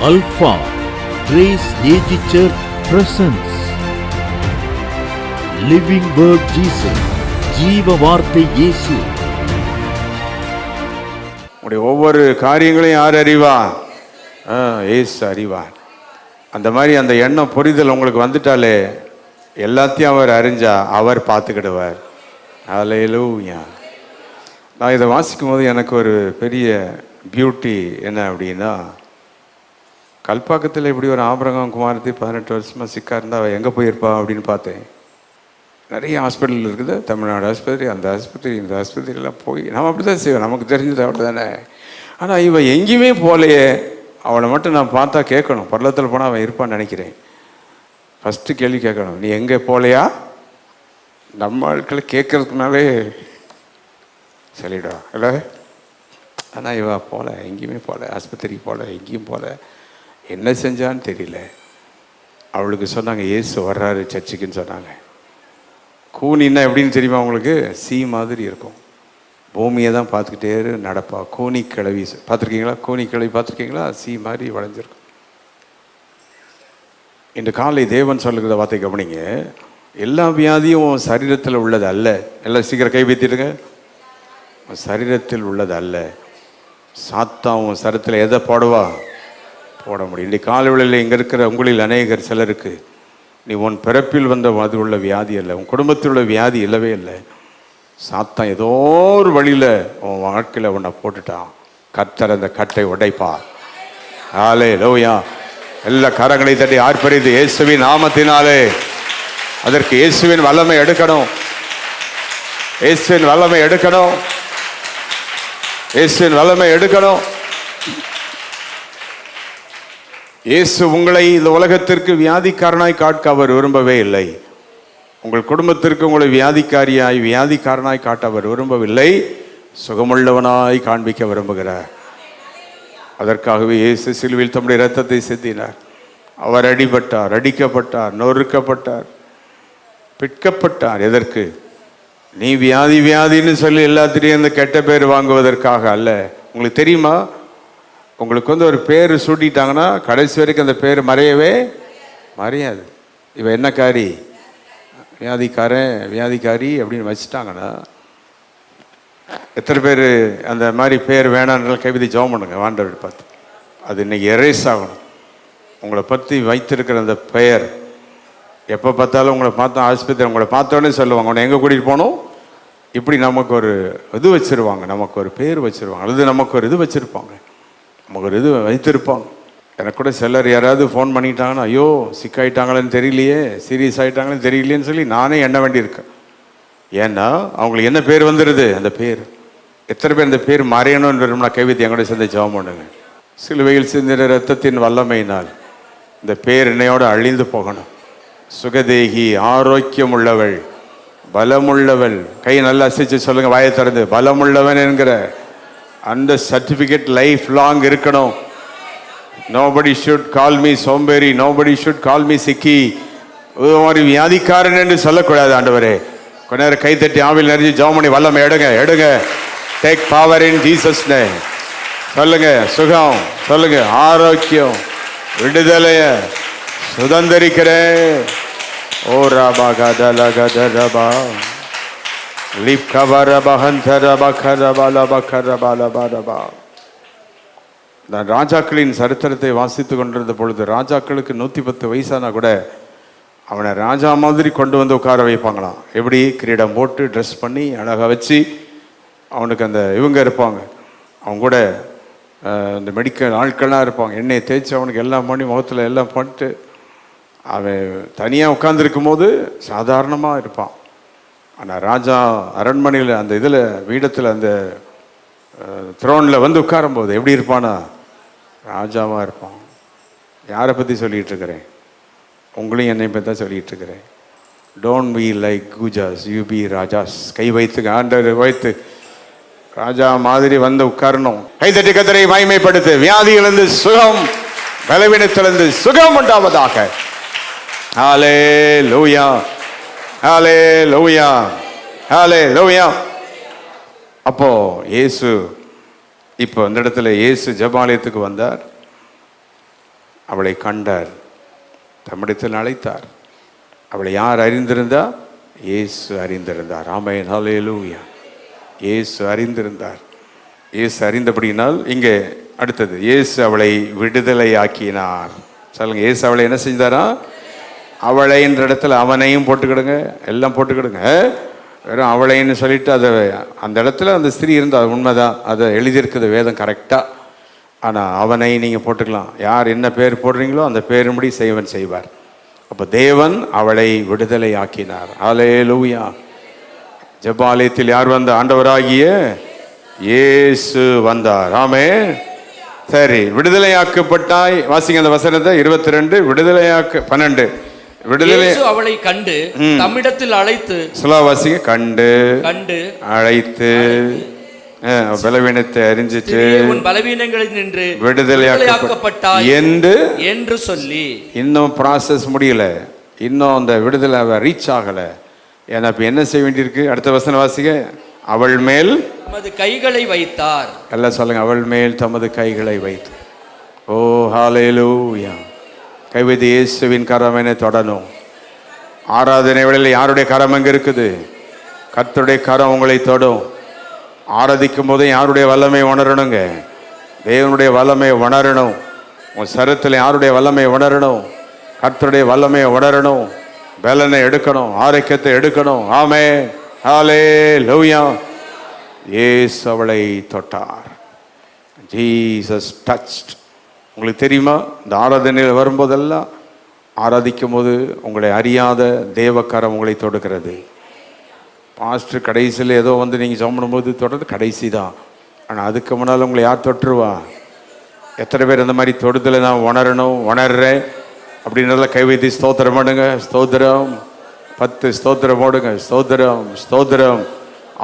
Alpha Grace AG Church presents Living Word Jesus, ஜீவ வார்த்தை இயேசு. உடைய ஒவ்வொரு காரியங்களையும் யார் அறிவார்? இயேசு அறிவார். அந்த மாதிரி அந்த எண்ணம் புரிதல் உங்களுக்கு வந்துட்டாலே எல்லாத்தையும் அவர் அறிஞ்சா அவர் பார்த்துக்கிடுவார். ஹல்லேலூயா. நான் இதை வாசிக்கும் போது எனக்கு ஒரு பெரிய பியூட்டி என்ன அப்படின்னா, கல்பாக்கத்தில் இப்படி ஒரு ஆபிரகாம் குமாரத்தி 18 வருஷமாக சிக்கா இருந்தால் அவள் எங்கே போயிருப்பா அப்படின்னு பார்த்தேன். நிறைய ஹாஸ்பிட்டல் இருக்குது, தமிழ்நாடு ஆஸ்பத்திரி, அந்த ஆஸ்பத்திரி, இந்த ஆஸ்பத்திரியெல்லாம் போய் நம்ம அப்படி தான் செய்வோம், நமக்கு தெரிஞ்சது அவ்வளோ தானே. ஆனால் இவன் எங்கேயுமே போகலையே, அவளை மட்டும் நான் பார்த்தா கேட்கணும், பள்ளத்தில் போனால் அவன் இருப்பான்னு நினைக்கிறேன். ஃபஸ்ட்டு கேள்வி கேட்கணும், நீ எங்கே போகலையா? நம்ம ஆட்களை கேட்கறதுக்குனாலே சொல்லிவிடுவா இல்லை. ஆனால் இவ போகல, எங்கேயுமே போகல, ஆஸ்பத்திரிக்கு போகல, எங்கேயும் போகல. என்ன செஞ்சான்னு தெரியல. அவளுக்கு சொன்னாங்க இயேசு வர்றாரு சர்ச்சுக்குன்னு சொன்னாங்க. கூனின்னா எப்படின்னு தெரியுமா உங்களுக்கு? சி மாதிரி இருக்கும், பூமியை தான் பார்த்துக்கிட்டே நடப்பா. கூனி கிளவி பார்த்துருக்கீங்களா? கூனி கிளவி பார்த்துருக்கீங்களா? சி மாதிரி வளைஞ்சிருக்கும். இன்று காலை தேவன் சொல்லுகிற வார்த்தை கவனிங்க. எல்லா வியாதியும் சரீரத்தில் உள்ளது அல்ல. எல்லாம் சீக்கிரம் கை வைத்திடுங்க. சரீரத்தில் உள்ளது அல்ல. சாத்தாவும் சரத்தில் எதை போடவா போட முடியும். இன்றைக்கு காலையில் இங்கே இருக்கிற உங்களில் அநேகர் சிலருக்கு நீ உன் பிறப்பில் வந்த அது உள்ள வியாதி அல்ல, உன் குடும்பத்தில் உள்ள வியாதி இல்லவே இல்லை. சாத்தான் ஏதோ ஒரு வழியில் உன் வாழ்க்கையில் உன்னை போட்டுட்டான். கர்த்தர் அந்த கட்டை உடைப்பார். ஹல்லேலூயா. எல்லா கரங்களை தட்டி ஆர்ப்பரித்து இயேசுவின் நாமத்தினாலே அதற்கு இயேசுவின் வல்லமை எடுக்கணும். இயேசுவின் வல்லமை எடுக்கணும். இயேசுவின் வல்லமை எடுக்கணும். இயேசு உங்களை இந்த உலகத்திற்கு வியாதிக்காரனாய் காட்க அவர் விரும்பவே இல்லை. உங்கள் குடும்பத்திற்கு உங்களை வியாதிக்காரனாய் காட்ட அவர் விரும்பவில்லை. சுகமுள்ளவனாய் காண்பிக்க விரும்புகிறார். அதற்காகவே இயேசு சிலுவையில் தம்முடைய இரத்தத்தை சிந்தினார். அவர் அடிபட்டார், அடிக்கப்பட்டார், நொறுக்கப்பட்டார், பிற்கப்பட்டார். எதற்கு? நீ வியாதின்னு சொல்லி எல்லாத்திலையும் இந்த கெட்ட பேர் வாங்குவதற்காக அல்ல. உங்களுக்கு தெரியுமா, உங்களுக்கு ஒரு பேர் சூட்டிட்டாங்கன்னா கடைசி வரைக்கும் அந்த பேர் மறையாது. இவன் என்ன காரி, வியாதிக்காரன், வியாதிக்காரி அப்படின்னு வச்சுட்டாங்கன்னா எத்தனை பேர் அந்த மாதிரி பேர் வேணான்னு கைவிதி ஜெபம் பண்ணுங்க ஆண்டவர் பார்த்து. அது இன்னைக்கு எரேஸ் ஆகணும். உங்களை பற்றி வைத்திருக்கிற அந்த பெயர் எப்போ பார்த்தாலும் உங்களை பார்த்தா ஆஸ்பத்திரி உங்களை பார்த்தோன்னே சொல்லுவாங்க உன்னை எங்கே கூட்டிகிட்டு போகணும். இப்படி நமக்கு ஒரு இது வச்சுருவாங்க, நமக்கு ஒரு பேர் வச்சுருவாங்க, அல்லது நமக்கு ஒரு இது வச்சுருப்பாங்க, நமக்கு ஒரு இது வைத்திருப்பாங்க. எனக்கு கூட சிலர் யாராவது ஃபோன் பண்ணிட்டாங்கன்னா ஐயோ சிக்காயிட்டாங்களேன்னு தெரியலையே, சீரியஸ் ஆகிட்டாங்களேன்னு தெரியலையேன்னு சொல்லி நானே எண்ண வேண்டியிருக்கேன். ஏன்னா அவங்களுக்கு என்ன பேர் வந்துடுது, அந்த பேர். எத்தனை பேர் இந்த பேர் மறையணும்னு விரும்பினா கைவித்தி எங்கூட சேர்ந்து ஜெபம் பண்ணுங்க. சிலுவையில் சிந்தின இரத்தத்தின் வல்லமையினால் இந்த பேர் என்னையோடு அழிந்து போகணும். சுகதேகி, ஆரோக்கியம் உள்ளவள், பலமுள்ளவள். கை நல்லா அசைச்சு சொல்லுங்க, வாயை திறந்து. பலமுள்ளவன் என்கிற அந்த சர்டிஃபிகேட் லைஃப் லாங் இருக்கணும். நோபடி ஷுட் கால் மீ சோம்பேறி, நோபடி ஷுட் கால் மீ சிக்கி, ஒரு வியாதிக்காரன் என்று சொல்லக்கூடாது. ஆண்டவரே கொஞ்ச நேரம் கை தட்டி ஆவில் நிறைஞ்சு ஜெபம் பண்ணி வல்லமை எடுங்க. Take power in Jesus name. சொல்லுங்க சுகம், சொல்லுங்க ஆரோக்கியம், விடுதலைய சுதந்திரிக்கிறேன். ஓ ரபா கதல கதரபா லிப் கவரபா ஹந்தரபா கரபாலபா கரபாலபா. நான் ராஜாக்களின் சரித்திரத்தை வாசித்து கொண்டிருந்த பொழுது ராஜாக்களுக்கு 110 வயசானா கூட அவனை ராஜா மாதிரி கொண்டு வந்து உட்கார வைப்பாங்களாம். எப்படி? கிரீடம் போட்டு ட்ரெஸ் பண்ணி அழகாக வச்சு அவனுக்கு அந்த இவங்க இருப்பாங்க, அவங்க கூட இந்த மெடிக்கல் ஆட்கள்லாம் இருப்பாங்க. எண்ணெயை தேய்ச்சி அவனுக்கு எல்லாம் பண்ணி முகத்தில் எல்லாம் பண்ணிட்டு அவன் தனியாக உட்காந்துருக்கும் போது சாதாரணமாக இருப்பான். ஆனால் ராஜா அரண்மனையில் அந்த இதில் வீடத்தில் அந்த த்ரோனில் வந்து உட்காரும்போது எப்படி இருப்பானா? ராஜாவாக இருப்பான். யாரை பற்றி சொல்லிகிட்டு இருக்கிறேன்? உங்களையும் என்னை பற்றி தான் சொல்லிகிட்டு இருக்கிறேன். டோன்ட் பி லைக் குஜாஸ், யூ பி ராஜாஸ். கை வைத்து ஆண்டவர் வைத்து ராஜா மாதிரி வந்து உட்காரணும். கைதட்டி கத்தரை மகிமைப்படுத்து. வியாதியிலிருந்து சுகம், பலவீனத்திலிருந்து சுகம் உண்டாவதாக. ஹல்லேலூயா, ஹல்லேலூயா, ஹல்லேலூயா. அப்போ இயேசு இப்போ இந்த இடத்துல இயேசு ஜெபாலயத்துக்கு வந்தார். அவளை கண்டார், தம்மிடத்தில் அழைத்தார். அவளை யார் அறிந்திருந்தா? இயேசு அறிந்திருந்தார். ஆமென், ஹல்லேலூயா. இயேசு அறிந்திருந்தார். இயேசு அறிந்தபடியினால் இங்கே அடுத்தது, இயேசு அவளை விடுதலையாக்கினார். சொல்லுங்க, இயேசு அவளை என்ன செஞ்சாரா? அவளை என்ற இடத்துல அவனையும் போட்டுக்கிடுங்க, எல்லாம் போட்டுக்கிடுங்க. வெறும் அவளைன்னு சொல்லிட்டு அதை அந்த இடத்துல அந்த ஸ்திரீ இருந்தால் அது உண்மைதான், அதை எழுதியிருக்குது வேதம் கரெக்டாக. ஆனால் அவனை நீங்கள் போட்டுக்கலாம். யார் என்ன பேர் போடுறீங்களோ அந்த பேரும்படி செய்வன் செய்வார். அப்போ தேவன் அவளை விடுதலை ஆக்கினார். ஹல்லேலூயா. ஜெபாலயத்தில் யார் வந்த? ஆண்டவராகிய இயேசு வந்தார். ஆமென். சரி, விடுதலையாக்கப்பட்டாய். வாசிங்க அந்த வசனத்தை 22. விடுதலையாக்க 12. விடுதலை அவளை கண்டு தம்மிடத்தில் அழைத்து. சுலாவாசிங்க. கண்டு அழைத்து பலவீனத்தை அறிஞ்சிட்டு உன் பலவீனங்களில் நின்று விடுதலையாக்கப்பட்டாய் என்று சொல்லி. இன்னும் ப்ராசஸ் முடியல, இன்னும் அந்த விடுதலை ரீச் ஆகல. ஏன்னா இப்ப என்ன செய்ய வேண்டியிருக்கு? அடுத்த வசனம் வாசிங்க. அவள் மேல் தமது கைகளை வைத்தார். எல்லாம் சொல்லுங்க, அவள் மேல் தமது கைகளை வைத்து. ஓ ஹல்லேலூயா. கைவிதி இயேசுவின் கரம் என தொடரும். ஆராதனை வேளையில் யாருடைய கரம் எங்க இருக்குது? கர்த்தருடைய கரம் உங்களை தொடும். ஆராதிக்கும் போதே யாருடைய வல்லமை உணரணுங்க? தேவனுடைய வல்லமை உணரணும். உன் சரத்தில் யாருடைய வல்லமை உணரணும்? கர்த்தருடைய வல்லமை உணரணும். பலனை எடுக்கணும், ஆரோக்கியத்தை எடுக்கணும். ஆமென், ஹல்லேலூயா. இயேசு அவளை தொட்டார். Jesus touched. உங்களுக்கு தெரியுமா, இந்த ஆராதனையில் வரும்போதெல்லாம் ஆராதிக்கும் போது உங்களை அறியாத தேவக்கரம் உங்களை தொடுக்கிறது. பாஸ்டர் கடைசியில் ஏதோ வந்து நீங்கள் ஜெபம் பண்ணும்போது தொடுறது கடைசி தான். ஆனால் அதுக்கு முன்னால் உங்களை யார் தொட்டுருவா? எத்தனை பேர் அந்த மாதிரி தொடுதலை நான் உணரணும், உணர்றேன் அப்படின்றத கைவைத்தி ஸ்தோத்திரம் பண்ணுங்க. ஸ்தோத்திரம். 10 ஸ்தோத்திரம் போடுங்க. ஸ்தோத்திரம், ஸ்தோத்திரம்.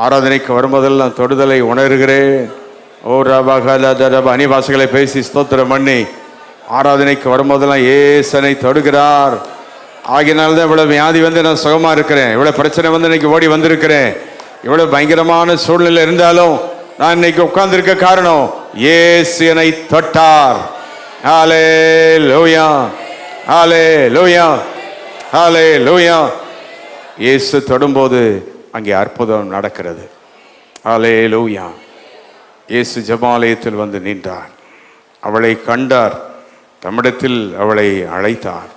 ஆராதனைக்கு வரும்போதெல்லாம் தொடுதலை உணர்கிறேன். ஓ ரபா அனிவாசிகளை பேசி ஸ்தோத்திரம் பண்ணி ஆராதனைக்கு வரும்போதெல்லாம் ஏசனை தொடுகிறார். ஆகினால்தான் இவ்வளவு வியாதி வந்து நான் சுகமா இருக்கிறேன், இவ்வளவு பிரச்சனை வந்து இன்னைக்கு ஓடி வந்திருக்கிறேன், இவ்வளவு பயங்கரமான சூழ்நிலை இருந்தாலும் நான் இன்னைக்கு உட்கார்ந்திருக்க காரணம் இயேசு என்னை தொட்டார். ஹல்லேலூயா, ஹல்லேலூயா, ஹல்லேலூயா. இயேசு தொடும்போது அங்கே அற்புதம் நடக்கிறது. ஹல்லேலூயா. இயேசு ஜெபாலயத்தில் வந்து நின்றார். அவளை கண்டார், தம்மிடத்தில் அவளை அழைத்தார்.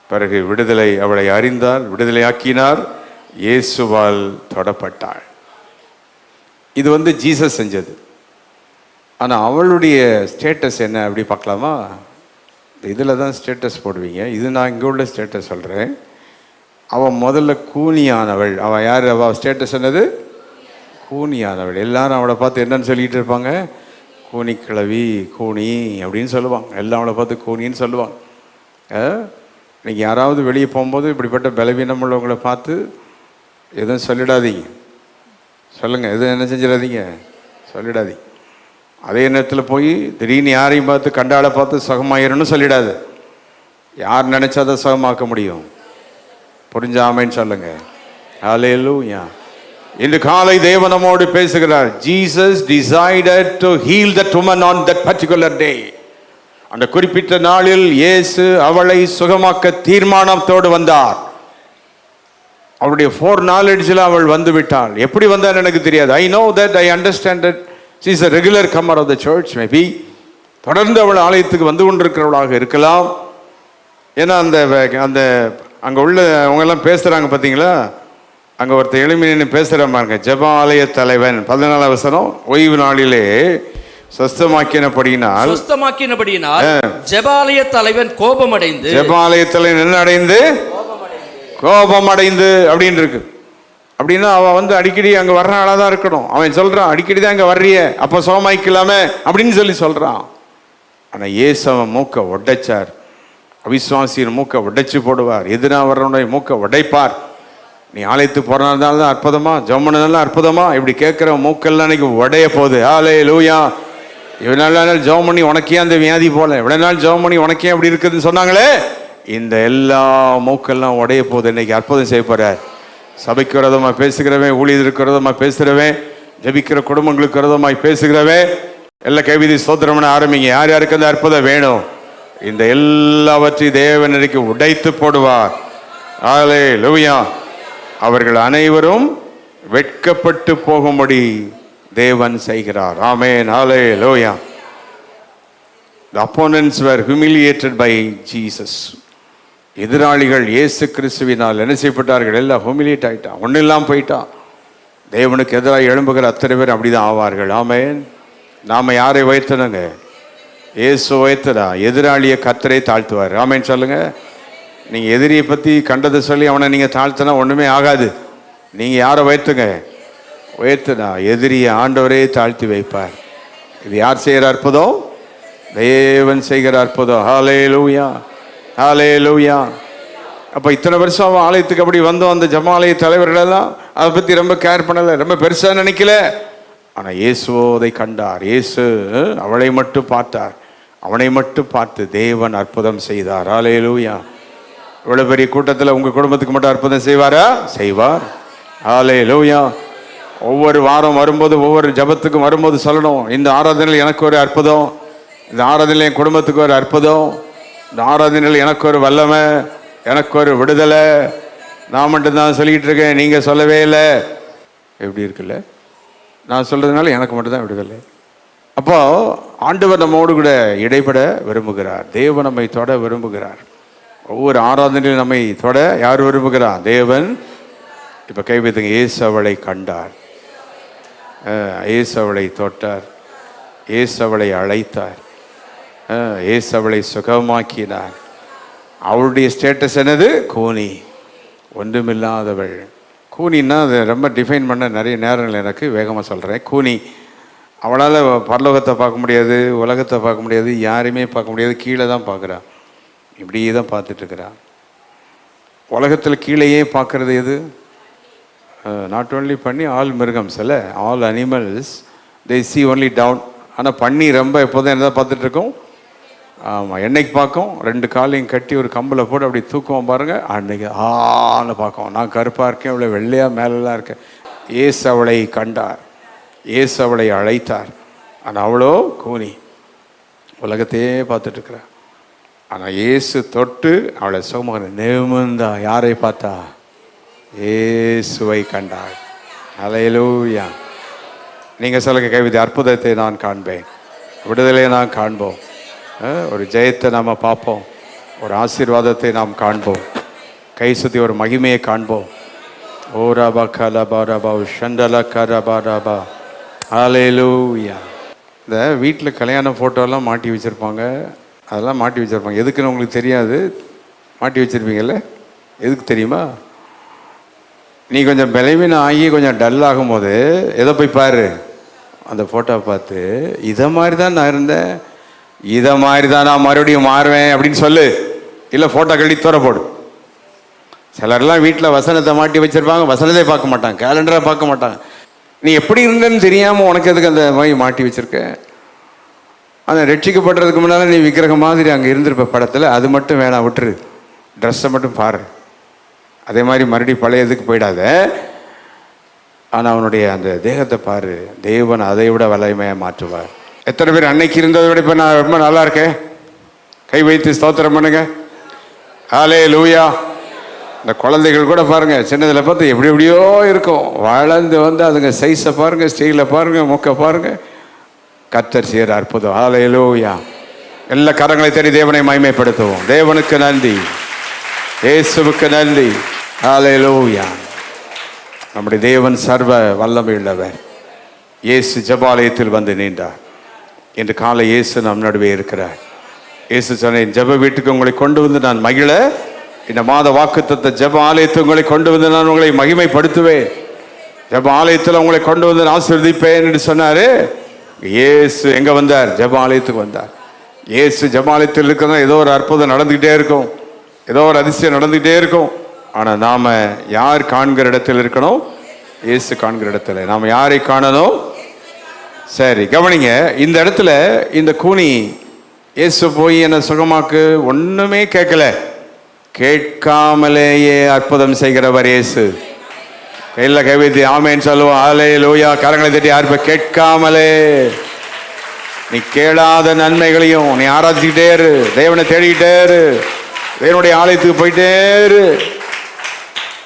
பிறகு விடுதலை அவளை அறிந்தார், விடுதலையாக்கினார். இயேசுவால் தொடப்பட்டாள். இது வந்து ஜீசஸ் செஞ்சது. ஆனால் அவளுடைய ஸ்டேட்டஸ் என்ன அப்படி பார்க்கலாமா? இதில் தான் ஸ்டேட்டஸ் போடுவீங்க. இது நான் இங்கே உள்ள ஸ்டேட்டஸ் சொல்கிறேன். அவள் முதல்ல கூனியானவள். அவள் யார்? அவள் ஸ்டேட்டஸ் என்னது? கூனியானவள். எல்லாரும் அவளை பார்த்து என்னன்னு சொல்லிகிட்டு இருப்பாங்க? கூனி கிழவி, கூனி அப்படின்னு சொல்லுவாங்க. எல்லாம் அவளை பார்த்து கூனின்னு சொல்லுவாங்க. இன்னைக்கு யாராவது வெளியே போகும்போது இப்படிப்பட்ட பலவீனம் உள்ளவங்களை பார்த்து எதுவும் சொல்லிடாதீங்க. சொல்லுங்கள், எதுவும் என்ன செஞ்சிடாதீங்க, சொல்லிடாதீங்க. அதே நேரத்தில் போய் திடீர்னு யாரையும் பார்த்து கண்டாளை பார்த்து சுகமாயிரணும்னு சொல்லிடாது. யார் நினைச்சாதான் சுகமாக்க முடியும்? புரிஞ்சாமேன்னு சொல்லுங்க. ஹல்லேலூயா. இன்று காலை தேவன் நம்மோடு பேசுகிறார். Jesus decided to heal that woman on that particular day. அந்த குறிப்பிட்ட நாளில் இயேசு அவளை சுகமாக்க தீர்மானத்தோடு வந்தார். அவளுடைய foreknowledgeல அவள் வந்து விட்டாள். எப்படி வந்தார் எனக்கு தெரியாது. I know that, I understand that she is a regular comer of the church maybe. தொடர்ந்து அவள் ஆலயத்துக்கு வந்து கொண்டிருக்கிறவளாக இருக்கலாம். ஏன்னா அந்த அந்த அங்கே உள்ள அவங்கெல்லாம் பேசுகிறாங்க பார்த்தீங்களா? அங்கே ஒருத்தர் எளிமையின்னு பேசுகிற பாருங்க. ஜெபாலய தலைவன் 14 வசனம். ஓய்வு நாளிலே சுஸ்தமாக்கினபடியினால் ஜெபாலய தலைவன் கோபமடைந்து. ஜெபாலய தலைவன் என்ன அடைந்து? கோபமடைந்து அப்படின்னு இருக்கு. அப்படின்னா அவன் வந்து அடிக்கடி அங்கே வர்ற ஆளாக தான் இருக்கணும். அவன் சொல்கிறான், அடிக்கடி தான் அங்கே வர்றிய, அப்போ சோமாய்க்கலாமே அப்படின்னு சொல்லி சொல்கிறான். ஆனால் இயேசு அவன் மூக்கை உடைச்சார். அவிசுவாசியின் மூக்கை உடைச்சு போடுவார். எதிராக வர்றவனுடைய மூக்கை உடைப்பார். நீ ஆலயத்துக்கு போறதுனால தான் அற்புதமா, ஜெபம்னால அற்புதமா, இப்படி கேட்குற மூக்கெல்லாம் இன்னைக்கு உடைய போகுது. ஹல்லேலூயா. இவ்வளோ நாள் ஜெபம் பண்ணி உனக்கே அந்த வியாதி போல, இவ்வளோ நாள் ஜெபம் பண்ணி உனக்கே அப்படி இருக்குதுன்னு சொன்னாங்களே, இந்த எல்லா மூக்கெல்லாம் உடைய போகுது. இன்னைக்கு அற்புதம் செய்ய போறார். சபைக்கு விரோதமாக பேசுகிறவன், ஊழியருக்கு விரோதமாக பேசுகிறவன், ஜெபிக்கிற குடும்பங்களுக்கு விரோதமாக பேசுகிறவன், எல்லா கைவிதி ஸ்தோத்திரம்னு ஆரம்பிங்க. யார் யாருக்கு அந்த அற்புதம் வேணும்? இந்த எல்லாவற்றையும் தேவன் இன்றைக்கு உடைத்து போடுவார். ஹல்லேலூயா. அவர்கள் அனைவரும் வெட்கப்பட்டு போகும்படி தேவன் செய்கிறார். ஆமென். ஹல்லேலூயா. The opponents were humiliated by Jesus. எதிராளிகள் இயேசு கிறிஸ்துவினால் என்ன செய்யப்பட்டார்கள்? எல்லாம் ஹியூமிலியேட் ஆயிட்டான், ஒன்றும் இல்லாமல் போயிட்டான். தேவனுக்கு எதிராக எழும்புகிற அத்தனை பேர் அப்படிதான் ஆவார்கள். ஆமென். நாம் யாரை வைத்தனுங்க? இயேசு வைத்ததா? எதிராளியை கர்த்தரே தாழ்த்துவார். ஆமென் சொல்லுங்க. நீங்கள் எதிரியை பற்றி கண்டதை சொல்லி அவனை நீங்கள் தாழ்த்தினா ஒன்றுமே ஆகாது. நீங்கள் யாரை வைத்துங்க? வைத்ததா? எதிரியை ஆண்டவரே தாழ்த்தி வைப்பார். இது யார் செய்கிற அற்புதம்? தேவன் செய்கிற அற்புதம். ஹல்லேலூயா, ஹல்லேலூயா. அப்போ இத்தனை வருஷம் அவன் ஆலயத்துக்கு அப்படி வந்தோம். அந்த ஜமாலய தலைவர்களெல்லாம் அதை பற்றி ரொம்ப கேர் பண்ணலை, ரொம்ப பெருசாக நினைக்கல. ஆனால் இயேசுவோ அதை கண்டார். இயேசு அவளை மட்டும் பார்த்தார். அவனை மட்டும் பார்த்து தேவன் அற்புதம் செய்தார். ஹல்லேலூயா. இவ்வளோ பெரிய கூட்டத்தில் உங்கள் குடும்பத்துக்கு மட்டும் அற்புதம் செய்வாரா? செய்வார். ஹல்லேலூயா. ஒவ்வொரு வாரம் வரும்போது, ஒவ்வொரு ஜபத்துக்கும் வரும்போது சொல்லணும், இந்த ஆராதனையில் எனக்கு ஒரு அற்புதம், இந்த ஆராதனையில் என் குடும்பத்துக்கு ஒரு அற்புதம், இந்த ஆராதனையில் எனக்கு ஒரு வல்லமை, எனக்கு ஒரு விடுதலை. நான் மட்டும்தான் சொல்லிக்கிட்டு இருக்கேன், நீங்கள் சொல்லவே இல்லை. எப்படி இருக்குல்ல? நான் சொல்கிறதுனால எனக்கு மட்டும்தான் விடுதலை. அப்போது ஆண்டவர் நம்மோடு கூட இடைப்பட விரும்புகிறார். தேவன் நம்மை தொட விரும்புகிறார். ஒவ்வொரு ஆராதனையிலும் நம்மை தொட யார் விரும்புகிறார்? தேவன். இப்போ கைவித்துங்க. இயேசு அவளை கண்டார், இயேசு அவளை தொட்டார், இயேசு அவளை அழைத்தார், இயேசு அவளை சுகமாக்கினார். அவளுடைய ஸ்டேட்டஸ் என்னது? கூனி, ஒன்றுமில்லாதவள். கூனின்னா அது ரொம்ப டிஃபைன் பண்ண நிறைய நேரங்கள் எனக்கு வேகமாக சொல்கிறேன். கூனி, அவளால் பரலோகத்தை பார்க்க முடியாது, உலகத்தை பார்க்க முடியாது, யாரையுமே பார்க்க முடியாது, கீழே தான் பார்க்குறா. இப்படியே தான் பார்த்துட்ருக்குறா. உலகத்தில் கீழேயே பார்க்குறது எது? நாட் ஓன்லி பண்ணி, ஆல் மிருகம்ஸ் இல்லை, all animals they see only down. ஆனால் பண்ணி ரொம்ப எப்போதும் என்ன பார்த்துட்ருக்கோம்? ஆமாம், என்னைக்கு பார்க்கும்? ரெண்டு காலையும் கட்டி ஒரு கம்பில் போட்டு அப்படி தூக்குவோம் பாருங்கள், அன்னைக்கு ஆன்னு பார்க்கும். நான் கருப்பாக இருக்கேன், இவ்வளோ வெள்ளையாக மேலெல்லாம் இருக்கேன். இயேசு அவளை கண்டார், இயேசு அவளை அழைத்தார். ஆனால் அவ்வளோ கூனி, உலகத்தையே பார்த்துட்ருக்குறா. ஆனால் இயேசு தொட்டு அவளை சுகமாக நிமிர்ந்தா. யாரை பார்த்தா? இயேசுவை கண்டாள். ஹல்லேலூயா. நீங்கள் சொல்லுங்க கைவிதி, அற்புதத்தை நான் காண்பேன், விடுதலையை நான் காண்போம், ஒரு ஜெயத்தை நாம் பார்ப்போம், ஒரு ஆசீர்வாதத்தை நாம் காண்போம், கை சுற்றி ஒரு மகிமையை காண்போம். ஓ ரபா கலபா ரபா ஷண்டல கரபா ரபா. ஹல்லேலூயா. இந்த வீட்டில் கல்யாண ஃபோட்டோலாம் மாட்டி வச்சுருப்பாங்க, அதெல்லாம் மாட்டி வச்சுருப்பாங்க. எதுக்குன்னு உங்களுக்கு தெரியாது, மாட்டி வச்சுருப்பீங்கள்ல. எதுக்கு தெரியுமா? நீ கொஞ்சம் பலவீனம் ஆகி கொஞ்சம் டல் ஆகும்போது எதை போய் பாரு, அந்த ஃபோட்டோவை பார்த்து, இதை மாதிரி தான் நான் இருந்தேன், இதை மாதிரி தான் நான் மறுபடியும் மாறுவேன் அப்படின்னு சொல்லு. இல்லை ஃபோட்டோ கழட்டி தூர போடு. சிலர்லாம் வீட்டில் வசனத்தை மாட்டி வச்சுருப்பாங்க, வசனத்தை பார்க்க மாட்டாங்க, கேலண்டரை பார்க்க மாட்டாங்க. நீ எப்படி இருந்தேன்னு தெரியாமல் உனக்கு எதுக்கு அந்த மாதிரி மாட்டி வச்சுருக்க? அந்த ரட்சிக்கப்படுறதுக்கு முன்னால் நீ விக்கிரகம் மாதிரி அங்கே இருந்திருப்ப படத்தில், அது மட்டும் வேணாம், விட்டுரு. ட்ரெஸ்ஸை மட்டும் பாரு. அதே மாதிரி மறுபடியும் பழையதுக்கு போயிடாத. ஆனால் அவனுடைய அந்த தேகத்தை பாரு, தேவன் அதை விட வலிமையாக மாற்றுவார். எத்தனை பேர் அன்னைக்கு இருந்ததை விட இப்போ நான் ரொம்ப நல்லா இருக்கேன்? கை வைத்து ஸ்தோத்திரம் பண்ணுங்க. ஹல்லேலூயா. இந்த குழந்தைகள் கூட பாருங்கள், சின்னதில் பார்த்து எப்படி எப்படியோ இருக்கும், வளர்ந்து வந்து அதுங்க சைஸை பாருங்கள், ஸ்டைலை பாருங்கள், மூக்கை பாருங்கள். கர்த்தர் செய்கிற அற்புதம். ஹல்லேலூயா. எல்லா கரங்களை தேடி தேவனை மகிமைப்படுத்துவோம். தேவனுக்கு நன்றி, இயேசுவுக்கு நன்றி. ஹல்லேலூயா. நம்முடைய தேவன் சர்வ வல்லமை உள்ளவர். இயேசு ஜெபாலயத்தில் வந்து நின்றார். இன்று காலை இயேசு நம் நடுவே இருக்கிறார். இயேசு சொன்னேன், ஜெப வீட்டுக்கு உங்களை கொண்டு வந்து நான் மகிழ, இந்த மாத வாக்குத்தத்த ஜெப ஆலயத்தை உங்களை கொண்டு வந்து நான் உங்களை மகிமைப்படுத்துவேன், ஜெப ஆலயத்தில் உங்களை கொண்டு வந்து நான் ஆசீர்வதிப்பேன் என்று சொன்னார். இயேசு எங்கே வந்தார்? ஜெப ஆலயத்துக்கு வந்தார். இயேசு ஜெப ஆலயத்தில் இருக்கிறதா ஏதோ ஒரு அற்புதம் நடந்துக்கிட்டே இருக்கும், ஏதோ ஒரு அதிசயம் நடந்துக்கிட்டே இருக்கும். ஆனால் நாம் யார் காண்கிற இடத்தில் இருக்கணும்? இயேசு காண்கிற இடத்துல நாம் யாரை காணணும்? சரி கவனிங்க. இந்த இடத்துல இந்த கூனி இயேசு போய் என்ன சுகமாக்கு ஒன்றுமே கேட்கல, கேட்காமலேயே அற்புதம் செய்கிறவர் இயேசு. கையில் கைவிதி ஆமேன்னு சொல்லுவோம். ஹல்லேலூயா. கரங்களை தட்டி யார்? கேட்காமலே நீ கேளாத நன்மைகளையும் நீ ஆராய்ச்சிக்கிட்டே இரு, தேவனை தேடிக்கிட்டே இரு, தேவனுடைய ஆலயத்துக்கு போயிட்டே இரு.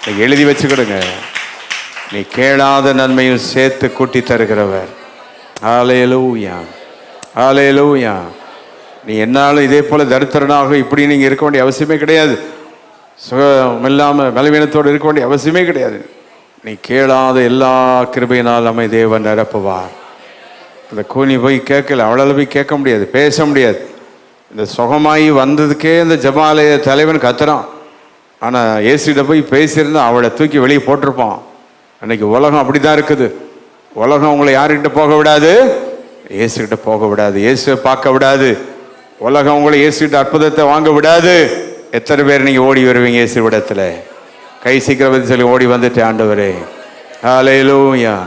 நீ எழுதி வச்சுக்கிடுங்க, நீ கேளாத நன்மையும் சேர்த்து கூட்டி தருகிறவர். ஹல்லேலூயா, ஹல்லேலூயா. நீ என்னாலும் இதே போல தரித்திரனாக இப்படி நீங்கள் இருக்க வேண்டிய அவசியமே கிடையாது. சுகம் இல்லாமல் பலவீனத்தோடு இருக்க வேண்டிய அவசியமே கிடையாது. நீ கேளாத எல்லா கிருபையினால் நம்மை தேவன் நிரப்புவார். அந்த கூனி போய் கேட்கல, அவளால் போய் கேட்க முடியாது, பேச முடியாது. இந்த சுகமாயி வந்ததுக்கே இந்த ஜெபாலய தலைவன் கத்துறான். ஆனால் ஏசிட்ட போய் பேசியிருந்தா அவளை தூக்கி வெளியே போட்டிருப்பான். அன்னைக்கு உலகம் அப்படி தான் இருக்குது. உலகம் உங்களை யாருக்கிட்ட போக விடாது? இயேசுகிட்ட போக விடாது, இயேசுவை பார்க்க விடாது. உலகம் உங்களை இயேசுகிட்ட அற்புதத்தை வாங்க விடாது. எத்தனை பேர் நீங்கள் ஓடி வருவீங்க இயேசு விடத்தில்? கை சீக்கிரம் சொல்லி ஓடி வந்துட்டு, ஆண்டவரே ஹல்லேலூயா.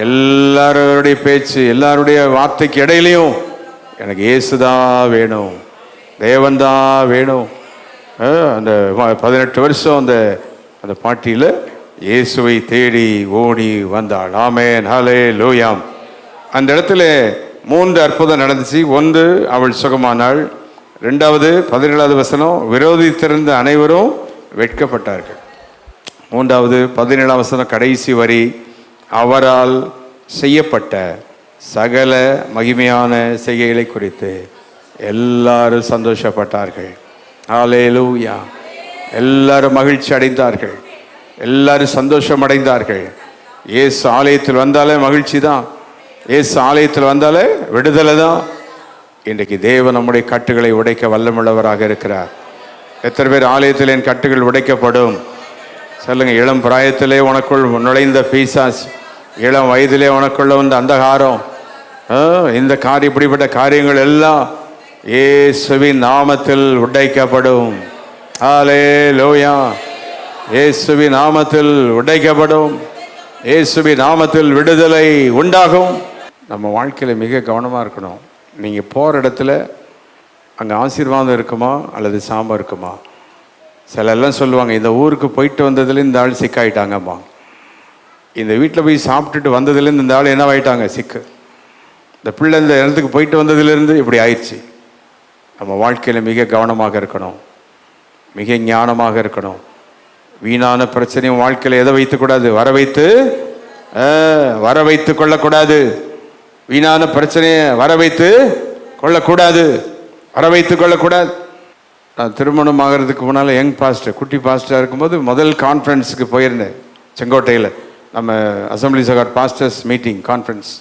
எல்லாருடைய பேச்சு, எல்லாருடைய வார்த்தைக்கு இடையிலையும் எனக்கு இயேசுதான் வேணும், தேவன்தான் வேணும். அந்த 18 வருஷம் அந்த பாட்டியில் இயேசுவை தேடி ஓடி வந்தாள். ஆமென், ஹல்லேலூயா. அந்த இடத்துல 3 அற்புதம் நடந்துச்சு. 1, அவள் சுகமானாள். 2வது 17வது வசனம், விரோதித்திருந்த அனைவரும் வெட்கப்பட்டார்கள். 3வது 17ஆம் வசனம் கடைசி வரி, அவரால் செய்யப்பட்ட சகல மகிமையான செய்கைகளை குறித்து எல்லாரும் சந்தோஷப்பட்டார்கள். ஹல்லேலூயா. எல்லாரும் மகிழ்ச்சி அடைந்தார்கள், எல்லாரும் சந்தோஷம் அடைந்தார்கள். இயேசு ஆலயத்தில் வந்தாலே மகிழ்ச்சி தான், இயேசு ஆலயத்தில் வந்தாலே விடுதலை தான். இன்றைக்கு தேவன் நம்முடைய கட்டுகளை உடைக்க வல்லமுள்ளவராக இருக்கிறார். எத்தனை பேர் ஆலயத்தில் என் கட்டுகள் உடைக்கப்படும் சொல்லுங்க. இளம் பிராயத்திலே உனக்குள் நுழைந்த பீசாஸ், இளம் வயதிலே உனக்குள்ள வந்த அந்தகாரம், இந்த இப்படிப்பட்ட காரியங்கள் எல்லாம் இயேசுவின் நாமத்தில் உடைக்கப்படும். ஹல்லேலூயா. இயேசுவின் நாமத்தில் உடைக்கப்படும். இயேசுவின் நாமத்தில் விடுதலை உண்டாகும். நம்ம வாழ்க்கையில் மிக கவனமாக இருக்கணும். நீங்கள் போகிற இடத்துல அங்கே ஆசீர்வாதம் இருக்குமா அல்லது சாம்பம் இருக்குமா? சில எல்லாம் சொல்லுவாங்க, இந்த ஊருக்கு போயிட்டு வந்ததுலேருந்து இந்த ஆள் சிக்காயிட்டாங்கம்மா, இந்த வீட்டில் போய் சாப்பிட்டுட்டு வந்ததுலேருந்து இந்த ஆள் என்னவாயிட்டாங்க, சிக்கு. இந்த பிள்ளை இந்த இடத்துக்கு போயிட்டு வந்ததுலேருந்து இப்படி ஆயிடுச்சு. நம்ம வாழ்க்கையில் மிக கவனமாக இருக்கணும், மிக ஞானமாக இருக்கணும். வீணான பிரச்சனையும் வாழ்க்கையில் எதை வைத்துக்கூடாது? வர வைத்து கொள்ளக்கூடாது. வீணான பிரச்சனையை வர வைத்து கொள்ளக்கூடாது, வர வைத்து கொள்ளக்கூடாது. நான் திருமணம் ஆகிறதுக்கு முன்னால் யங் பாஸ்டர், குட்டி பாஸ்டராக இருக்கும்போது முதல் கான்ஃபரன்ஸுக்கு போயிருந்தேன் செங்கோட்டையில். நம்ம assemblies of God pastors meeting conference.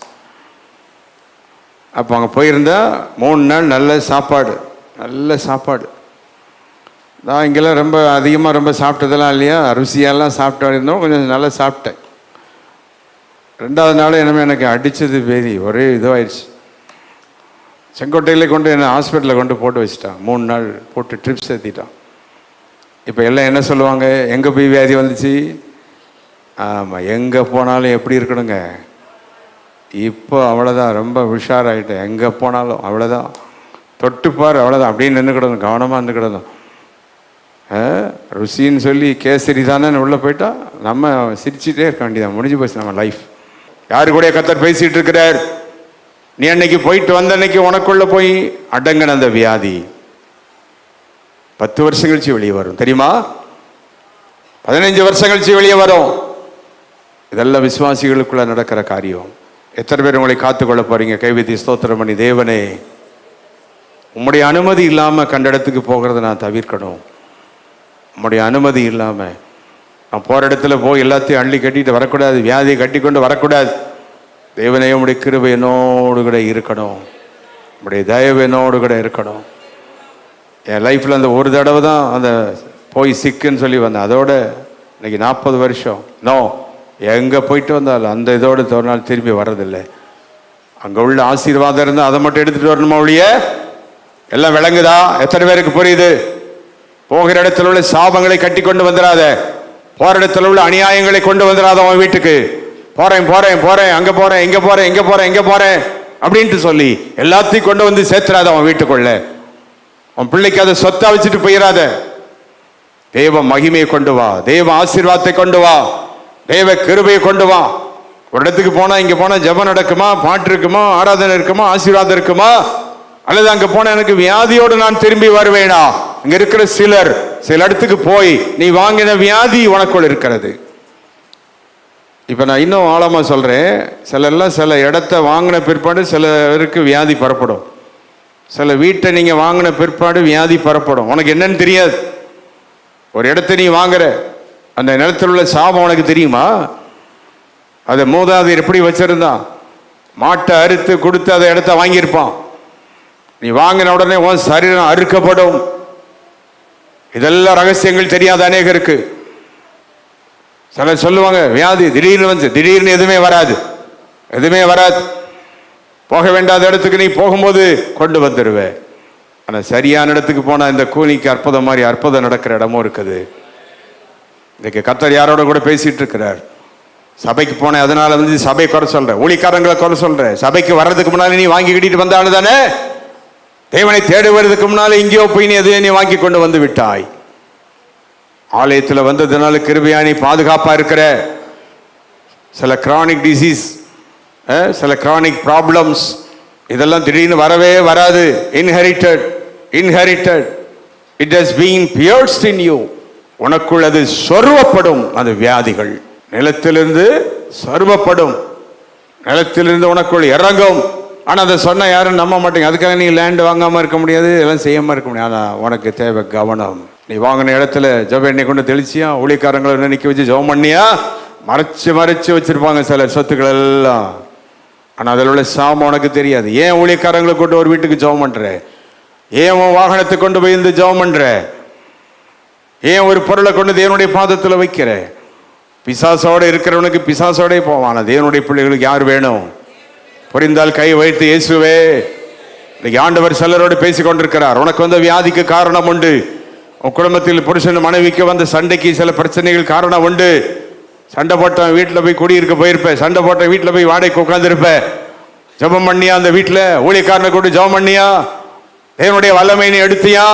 அப்போ அங்கே போயிருந்தால் 3 நாள் நல்ல சாப்பாடு. நான் இங்கெல்லாம் ரொம்ப அதிகமாக ரொம்ப சாப்பிட்டதெல்லாம் இல்லையா, ருசியெல்லாம் சாப்பிட்டு இருந்தோம், கொஞ்சம் நல்லா சாப்பிட்டேன். 2வது நாள் எனக்கு அடித்தது பேதி, ஒரே இதுவாயிடுச்சு. செங்கோட்டையில் கொண்டு என்னை ஹாஸ்பிட்டலில் கொண்டு போட்டு வச்சுட்டான். 3 நாள் போட்டு ட்ரிப்ஸ் ஏற்றிட்டான். இப்போ எல்லாம் என்ன சொல்லுவாங்க, எங்கே போய் வியாதி வந்துச்சு? ஆமாம், எங்கே போனாலும் எப்படி இருக்கணுங்க, இப்போ அவ்வளோதான், ரொம்ப உஷாராகிட்டேன். எங்கே போனாலும் அவ்வளோதான், தொட்டுப்பார் அவ்வளோதான், அப்படின்னு நின்றுக்கிடணும், கவனமாக இருந்துக்கிடணும். ருசின்னு சொல்லி கேசரி தானே உள்ளே போயிட்டா நம்ம சிரிச்சுட்டே இருக்க வேண்டியதான், முடிஞ்சு போச்சு நம்ம லைஃப். யாரு கூட கர்த்தர் பேசிகிட்டு இருக்கிறார்? நீ அன்னைக்கு போயிட்டு வந்த அன்னைக்கு உனக்குள்ள போய் அடங்கின அந்த வியாதி 10 வருஷம் கழிச்சு வெளியே வரும், தெரியுமா? 15 வருஷம் கழிச்சு வெளியே வரும். இதெல்லாம் விசுவாசிகளுக்குள்ள நடக்கிற காரியம். எத்தனை பேர் உங்களை காத்துக்கொள்ள போறீங்க? கைவிதி ஸ்தோத்திரம் பண்ணி, தேவனே உம்முடைய அனுமதி இல்லாமல் கண்ட இடத்துக்கு போகிறத நான் தவிர்க்கணும். உம்முடைய அனுமதி இல்லாமல் நான் போகிற இடத்துல போய் எல்லாத்தையும் அள்ளி கட்டிட்டு வரக்கூடாது, வியாதியை கட்டி கொண்டு வரக்கூடாது. தேவனே உம்முடைய கிருபை என்னோடு கூட இருக்கணும், உம்முடைய தயவு என்னோடு கூட இருக்கணும். என் லைஃப்பில் அந்த ஒரு தடவை தான் அந்த போய் சிக்குன்னு சொல்லி வந்தேன். அதோட இன்னைக்கு 40 வருஷம் எங்கே போயிட்டு வந்தாலும் அந்த இதோடு ஒரு நாள் திரும்பி வர்றதில்லை. அங்கே உள்ள ஆசீர்வாதம் இருந்தால் அதை மட்டும் எடுத்துகிட்டு வரணுமா ஒழிய, எல்லாம் விளங்குதா? எத்தனை பேருக்கு புரியுது? போகிற இடத்துல உள்ள சாபங்களை கட்டி கொண்டு வந்துடாத, போகிற இடத்துல உள்ள அநியாயங்களை கொண்டு வந்துடாத. அவன் வீட்டுக்கு போறேன் அங்கே போறேன் இங்கே போறேன் அப்படின்ட்டு சொல்லி எல்லாத்தையும் கொண்டு வந்து சேர்த்துறாத அவன் வீட்டுக்குள்ள. அவன் பிள்ளைக்கு அதை சொத்தா வச்சுட்டு போயிடாத. தேவ மகிமையை கொண்டு வா, தேவ ஆசீர்வாதத்தை கொண்டு வா, தேவ கிருபையை கொண்டு வா. ஒரு இடத்துக்கு போனா இங்க போனா ஜெபம் நடக்குமா, பாட்டு இருக்குமா, ஆராதனை இருக்குமா, ஆசீர்வாதம் இருக்குமா, அல்லது அங்க போன எனக்கு வியாதியோடு நான் திரும்பி வருவேனா? இங்க இருக்கிற சிலர் சில இடத்துக்கு போய் நீ வாங்கின வியாதி உனக்குள் இருக்கிறது. இப்ப நான் இன்னும் ஆழமா சொல்றேன். சில இடத்த வாங்கின பிற்பாடு சிலருக்கு வியாதி பரப்படும். சில வீட்டை நீங்க வாங்கின பிற்பாடு வியாதி பரப்படும். உனக்கு என்னன்னு தெரியாது. ஒரு இடத்தை நீ வாங்குற, அந்த நிலத்தில் உள்ள சாபம் உனக்கு தெரியுமா? அதை மூதாதையர் எப்படி வச்சிருந்தான்? மாட்டை அறுத்து கொடுத்து அதை இடத்த வாங்கியிருப்பான். நீ வாங்கின உடனே உன் சரீரம் அறுக்கப்படும். இதெல்லாம் ரகசியங்கள் தெரியாத அநேகருக்கு. சிலர் சொல்லுவாங்க வியாதி திடீர்னு வந்து, திடீர்னு எதுவுமே வராது. போக வேண்டாத இடத்துக்கு நீ போகும்போது கொண்டு வந்துடுவே. ஆனால் சரியான இடத்துக்கு போனால் இந்த கூலிக்கு அற்புதம் மாதிரி அற்புதம் நடக்கிற இடமும் இருக்குது. இன்னைக்கு கர்த்தர் யாரோட கூட பேசிட்டு இருக்கிறார். சபைக்கு போனேன், அதனால வந்து சபை குறை சொல்ற, ஊழியக்காரங்களை குறை சொல்ற. சபைக்கு வர்றதுக்கு முன்னால நீ வாங்கி கட்டிட்டு வந்தாலும் தானே, தேவனை தேடுவதற்கு முன்னால இங்கேயோ போய் நீ எதையோ நீ வாங்கி கொண்டு வந்து விட்டாய். ஆலயத்தில் வந்ததுனால கிருபையா நீ பாதுகாப்பா இருக்கிற. சில கிரானிக் டிசீஸ், சில கிரானிக் ப்ராப்ளம்ஸ், இதெல்லாம் திடீர்னு வரவே வராது. Inherited it has been pierced in you. உனக்குள் அது சொருவப்படும். அது வியாதிகள் நிலத்திலிருந்து சொருவப்படும், நிலத்திலிருந்து உனக்குள் இறங்கும். ஆனால் அதை சொன்ன யாரும் நம்ப மாட்டேங்க. அதுக்காக நீ லேண்ட் வாங்காமல் இருக்க முடியாது, எல்லாம் செய்யாமல் இருக்க முடியாது. ஆனால் உனக்கு தேவை கவனம். நீ வாங்கின இடத்துல ஜெப எண்ணெய் கொண்டு தெளிச்சியா, ஊழியக்காரங்களை நிற்க வச்சு ஜெபம் பண்ணியா, மறைச்சு வச்சிருப்பாங்க சிலர் சொத்துக்கள் எல்லாம். ஆனால் அதில் உள்ள சாமம் உனக்கு தெரியாது. ஏன் ஊழியக்காரங்களை கொண்டு ஒரு வீட்டுக்கு ஜெபம் பண்ற? ஏன் உன் வாகனத்தை கொண்டு போய் இந்த ஜெபம் பண்ற? ஏன் ஒரு பொருளை கொண்டு தேவனுடைய பாதத்தில் வைக்கிற? பிசாசோடு இருக்கிறவனுக்கு பிசாசோடே போவான். தேவனுடைய பிள்ளைகளுக்கு யார் வேணும்? புரிந்தால் கை வைத்து இயேசுவே. இன்னைக்கு ஆண்டவர் சிலரோடு பேசி கொண்டிருக்கிறார். உனக்கு வந்த வியாதிக்கு காரணம் உண்டு. உன் குடும்பத்தில் புருஷன் மனைவிக்கு வந்த சண்டைக்கு சில பிரச்சனைகள் காரணம் உண்டு. சண்டை போட்டவன் வீட்டில் போய் குடியிருக்க போயிருப்ப, சண்டை போட்ட வீட்டில் போய் வாடகைக்கு உட்காந்துருப்ப. ஜெபம் பண்ணியா? அந்த வீட்டில் ஊழியக்காரனை கூட ஜெபம் பண்ணியா? தேவனுடைய வல்லமை நீ எடுத்தியா?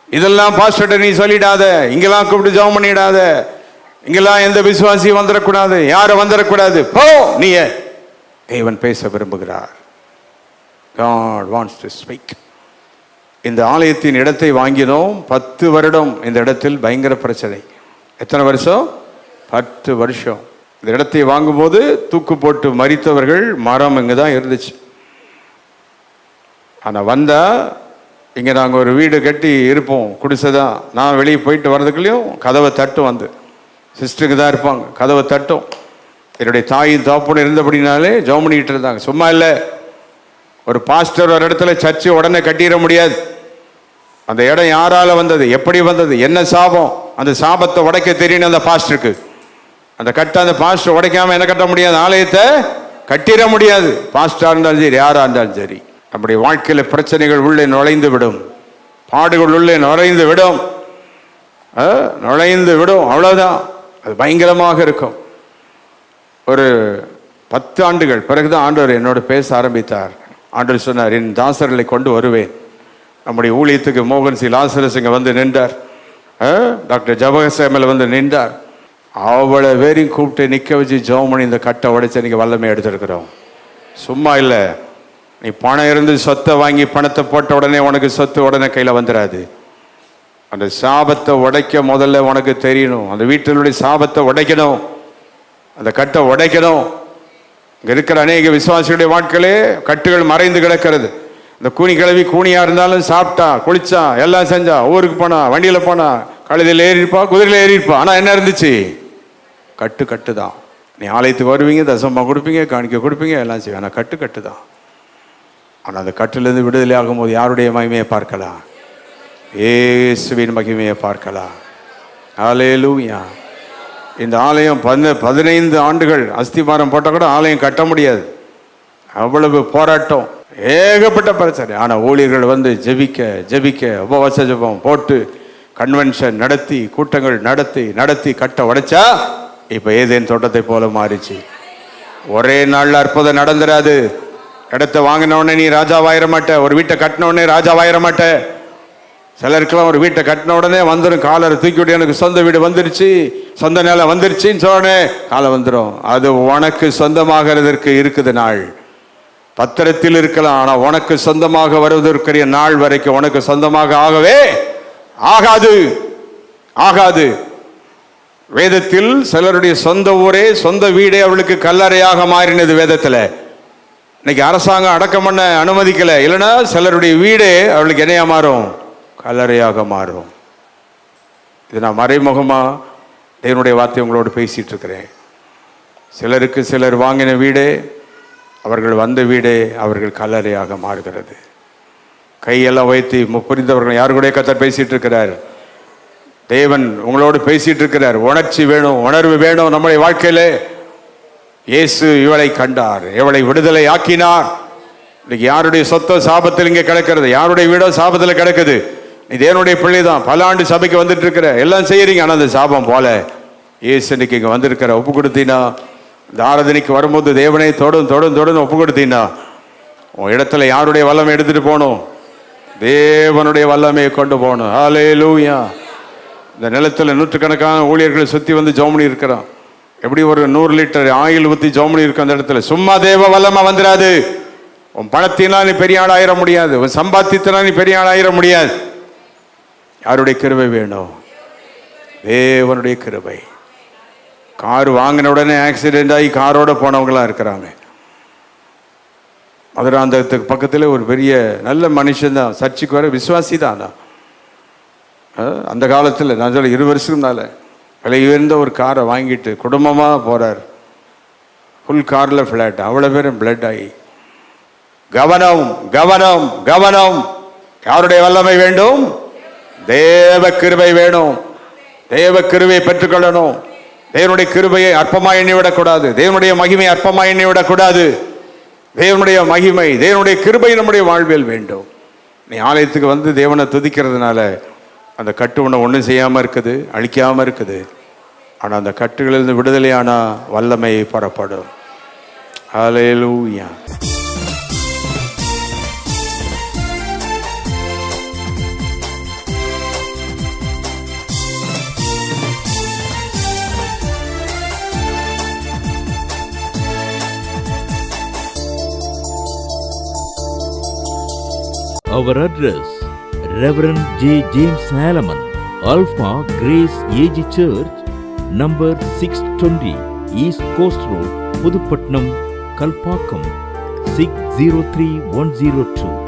இதெல்லாம் பாஸ்டர்ட்ட நீ சொல்லிடாத. இங்கெல்லாம் கூப்பிட்டு ஜெபம் பண்ணிடாத. இங்கெல்லாம் எந்த விசுவாசியும் வந்துடக்கூடாது, யாரும் வந்துடக்கூடாது. போ நீ. தேவன் பேச விரும்புகிறார். God wants to speak. இந்த ஆலயத்தின் இடத்தை வாங்கினோம். 10 வருடம் இந்த இடத்தில் பயங்கர பிரச்சனை. எத்தனை வருஷம்? 10 வருஷம். இந்த இடத்தை வாங்கும்போது தூக்கு போட்டு மரித்தவர்கள் மரம் இங்கே தான் இருந்துச்சு. ஆனால் வந்தால் இங்கே நாங்கள் ஒரு வீடு கட்டி இருப்போம், குடிசைதான். நான் வெளியே போயிட்டு வர்றதுக்குள்ளேயும் கதவை தட்டும். வந்து சிஸ்டருக்கு தான் இருப்பாங்க, கதவை தட்டும். என்னுடைய தாயின் தாப்புன்னு இருந்தபடினாலே ஜெபம் பண்ணிக்கிட்டு இருந்தாங்க. சும்மா இல்லை, ஒரு பாஸ்டர் ஒரு இடத்துல சர்ச்சை உடனே கட்டிட முடியாது. அந்த இடம் யாரால வந்தது, எப்படி வந்தது, என்ன சாபம், அந்த சாபத்தை உடைக்க தெரியணும் அந்த பாஸ்டருக்கு. அந்த அந்த பாஸ்டர் உடைக்காம என்ன கட்ட முடியாது? ஆலயத்தை கட்டிட முடியாது. பாஸ்டராக இருந்தாலும் சரி, யாராக இருந்தாலும் சரி. நம்முடைய வாழ்க்கையில் பிரச்சனைகள் உள்ளே நுழைந்து விடும், பாடுகள் உள்ளே நுழைந்து விடும், அவ்வளவுதான். அது பயங்கரமாக இருக்கும். ஒரு 10 ஆண்டுகள் பிறகுதான் ஆண்டவர் என்னோட பேச ஆரம்பித்தார். ஆண்டவர் சொன்னார், என் தாசர்களை கொண்டு வருவேன். நம்முடைய ஊழியத்துக்கு மோகன் சி லாசரஸ் இங்கே வந்து நின்றார். டாக்டர் ஜபகசேமல் வந்து நின்றார். அவளை வேறையும் கூப்பிட்டு நிற்க வச்சு ஜெபம் பண்ணி இந்த கட்டை உடைச்சு நீங்கள் வல்லமை எடுத்துருக்குறோம். சும்மா இல்லை, நீ பணம் இருந்து சொத்தை வாங்கி பணத்தை போட்ட உடனே உனக்கு சொத்து உடனே கையில் வந்துடாது. அந்த சாபத்தை உடைக்க முதல்ல உனக்கு தெரியணும். அந்த வீட்டினுடைய சாபத்தை உடைக்கணும், அந்த கட்டை உடைக்கணும். இங்கே இருக்கிற அநேக விசுவாசிகளுடைய வாழ்க்கையிலே கட்டுகள் மறைந்து கிடக்கிறது. இந்த கூனி கிளவி கூனியாக இருந்தாலும் சாப்பிட்டா, குளிச்சா, எல்லாம் செஞ்சா, ஊருக்கு போனா, வண்டியில் போனா, கழுதையில் ஏறியிருப்பா, குதிரையில் ஏறியிருப்பா. ஆனால் என்ன இருந்துச்சு? கட்டு தான். நீ ஆலயத்துக்கு வருவீங்க, தசமாக கொடுப்பீங்க, காணிக்க கொடுப்பீங்க, எல்லாம் செய்வீங்க. ஆனால் கட்டு தான். ஆனால் அந்த கட்டிலிருந்து விடுதலை ஆகும்போது யாருடைய மகிமையை பார்க்கலாம்? இயேசுவின் மகிமையை பார்க்கலாம். ஹல்லேலூயா. இந்த ஆலயம் 15 ஆண்டுகள் அஸ்திபாரம் போட்டால் கூட ஆலயம் கட்ட முடியாது. அவ்வளவு போராட்டம், ஏகப்பட்ட பிரச்சனை. ஆனால் ஊழியர்கள் வந்து ஜெபிக்க உபவாச ஜெபம் போட்டு கன்வென்ஷன் நடத்தி கூட்டங்கள் நடத்தி கட்ட உடைச்சா இப்போ ஏதேன் தோட்டத்தை போல மாறிச்சு. ஒரே நாளில் அற்புதம் நடந்துடாது. இடத்தை வாங்கின உடனே நீ ராஜாவாயிர மாட்ட. ஒரு வீட்டை கட்டின உடனே ராஜாவாயிர மாட்ட. சிலருக்கெல்லாம் ஒரு வீட்டை கட்டின உடனே வந்துடும், காலரை தூக்கி விட்டு எனக்கு சொந்த வீடு வந்துருச்சு, சொந்த நிலம் வந்துருச்சுன்னு சொன்னே காலை வந்துடும். அது உனக்கு சொந்தமாகிறதற்கு இருக்குது நாள். பத்திரத்தில் இருக்கலாம், ஆனால் உனக்கு சொந்தமாக வருவதற்குரிய நாள் வரைக்கும் உனக்கு சொந்தமாக ஆகவே ஆகாது. ஆகாது. வேதத்தில் சிலருடைய சொந்த ஊரே சொந்த வீடே அவளுக்கு கல்லறையாக மாறினது. வேதத்தில் இன்னைக்கு அரசாங்கம் அடக்கம் பண்ண அனுமதிக்கல, இல்லைன்னா சிலருடைய வீடே அவளுக்கு என்னையா மாறும்? கல்லறையாக மாறும். இது நான் மறைமுகமா தேவனுடைய வார்த்தை உங்களோடு பேசிட்டு இருக்கிறேன். சிலருக்கு சிலர் வாங்கின வீடே, அவர்கள் வந்த வீடே அவர்கள் கல்லறையாக மாறுகிறது. கையெல்லாம் வைத்து புரிந்தவர்கள் யாரு கூட கர்த்தர் பேசிட்டு இருக்கிறார். தேவன் உங்களோடு பேசிட்டு இருக்கிறார். உணர்ச்சி வேணும், உணர்வு வேணும் நம்முடைய வாழ்க்கையில. இயேசு இவளை கண்டார், இவளை விடுதலை ஆக்கினார். இன்னைக்கு யாருடைய சொத்தோ சாபத்தில் இங்கே கிடக்கிறது, யாருடைய வீடோ சாபத்தில் கிடக்குது. நீ தேவனுடைய பிள்ளை தான், பல ஆண்டு சபைக்கு வந்துட்டு இருக்கிற, எல்லாம் செய்யறீங்க, ஆனால் அந்த சாபம் போல இயேசு இன்னைக்கு இங்கே வந்திருக்கிற. ஒப்பு கொடுத்தீங்கன்னா, இந்த ஆராதனைக்கு வரும்போது தேவனை தொடர்ந்து ஒப்பு கொடுத்தீங்கன்னா, உன் இடத்துல யாருடைய வல்லமை எடுத்துட்டு போகணும்? தேவனுடைய வல்லமையை கொண்டு போகணும். ஹல்லேலூயா. இந்த நிலத்தில் நூற்றுக்கணக்கான ஊழியர்களை சுற்றி வந்து ஜெபம் இருக்கிறான். எப்படி ஒரு 100 லிட்டர் ஆயில் ஊற்றி ஜெபம் இருக்கு அந்த இடத்துல. சும்மா தேவ வல்லமை வந்துடாது. உன் பணத்தினால் நீ பெரிய ஆள் ஆயிட முடியாது, உன் சம்பாத்தியத்தினால் நீ பெரிய ஆள் ஆயிட முடியாது. யாருடைய கிருபை வேணும்? தேவனுடைய கிருபை. கார் வாங்கின உடனே ஆக்சிடென்ட் ஆகி காரோட போனவங்களாம் இருக்கிறாங்க. மதுராந்தகத்துக்கு பக்கத்தில் ஒரு பெரிய நல்ல மனுஷன் தான், சர்ச்சுக்கு வர விசுவாசி தான். அந்த காலத்தில் நான் சொல்ல 20 வருஷம்னால விலை உயர்ந்த ஒரு காரை வாங்கிட்டு குடும்பமாக போகிறார். ஃபுல் காரில் ஃப்ளாட், அவ்வளோ பேரும் பிளட் ஆகி. கவனம் கவனம் கவனம். யாருடைய வல்லமை வேண்டும்? தேவ கிருபை வேணும். தேவ கிருபையை பெற்றுக்கொள்ளணும். தேவனுடைய கிருபையை அற்பமாக எண்ணிவிடக்கூடாது. தேவனுடைய மகிமை அற்பமாக எண்ணிவிடக்கூடாது. தேவனுடைய மகிமை, தேவனுடைய கிருபை நம்முடைய வாழ்வில் வேண்டும். நீ ஆலயத்துக்கு வந்து தேவனை துதிக்கிறதுனால அந்த கட்டு உன்னை ஒன்றும் செய்யாமல் இருக்குது, அழிக்காமல் இருக்குது. ஆனால் அந்த கட்டுகளிலிருந்து விடுதலையானா வல்லமை புறப்படும். ஹல்லேலூயா. Our address: Reverend J. James Salaman, Alpha Grace AG Church, number 620, East Coast Road, Pudupatnam, Kalpakkam, 603102.